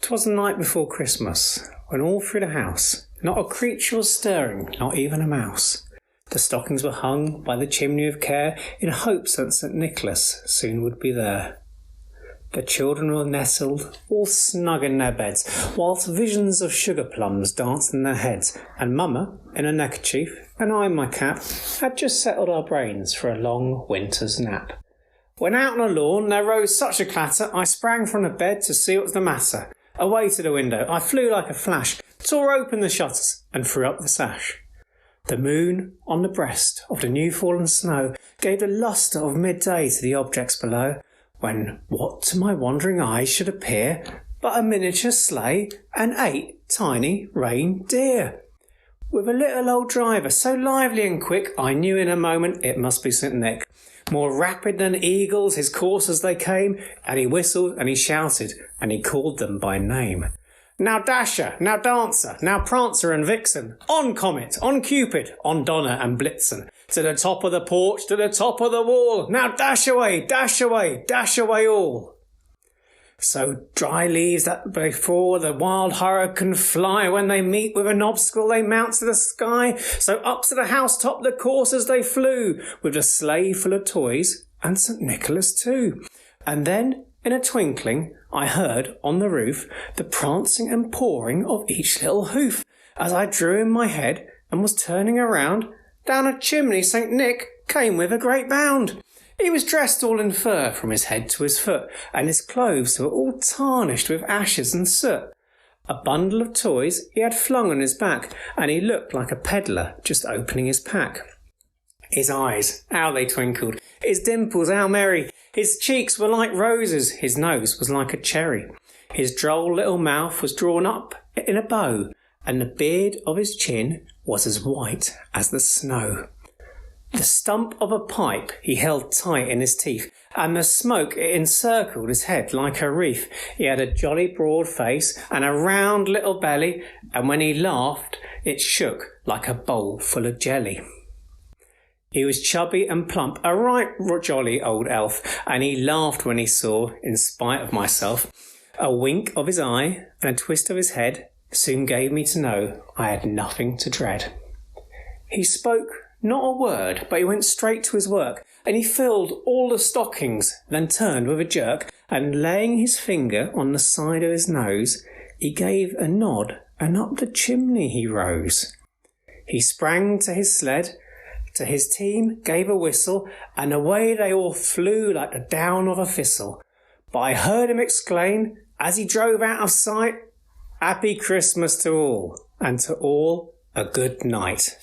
'Twas the night before Christmas, when all through the house not a creature was stirring, not even a mouse. The stockings were hung by the chimney of care, in hopes that St. Nicholas soon would be there. The children were nestled, all snug in their beds, whilst visions of sugar plums danced in their heads, and Mama, in a neckerchief, and I in my cap, had just settled our brains for a long winter's nap. When out on the lawn there rose such a clatter, I sprang from the bed to see what was the matter. Away to the window I flew like a flash, tore open the shutters, and threw up the sash. The moon, on the breast of the new-fallen snow, gave the lustre of midday to the objects below, when what to my wondering eyes should appear but a miniature sleigh and 8 tiny reindeer, with a little old driver so lively and quick I knew in a moment it must be St. Nick. More rapid than eagles his coursers they came, and he whistled and he shouted and he called them by name. Now Dasher, now Dancer, now Prancer and Vixen, on Comet, on Cupid, on Donner and Blitzen, to the top of the porch, to the top of the wall, now dash away, dash away, dash away all. So dry leaves that before the wild hurricane fly, when they meet with an obstacle they mount to the sky, so up to the housetop the coursers they flew, with a sleigh full of toys, and St. Nicholas too. And then, in a twinkling, I heard, on the roof, the prancing and pawing of each little hoof, as I drew in my head, and was turning around, down a chimney St. Nick came with a great bound. He was dressed all in fur from his head to his foot, and his clothes were all tarnished with ashes and soot. A bundle of toys he had flung on his back, and he looked like a pedlar just opening his pack. His eyes, how they twinkled, his dimples, how merry, his cheeks were like roses, his nose was like a cherry. His droll little mouth was drawn up in a bow, and the beard of his chin was as white as the snow. The stump of a pipe he held tight in his teeth, and the smoke it encircled his head like a wreath. He had a jolly broad face and a round little belly, and when he laughed it shook like a bowl full of jelly. He was chubby and plump, a right jolly old elf, and he laughed when he saw, in spite of myself, a wink of his eye and a twist of his head soon gave me to know I had nothing to dread. He spoke not a word, but he went straight to his work, and he filled all the stockings, then turned with a jerk, and laying his finger on the side of his nose, he gave a nod, and up the chimney he rose. He sprang to his sled, to his team gave a whistle, and away they all flew like the down of a thistle. But I heard him exclaim, as he drove out of sight, "Happy Christmas to all, and to all a good night."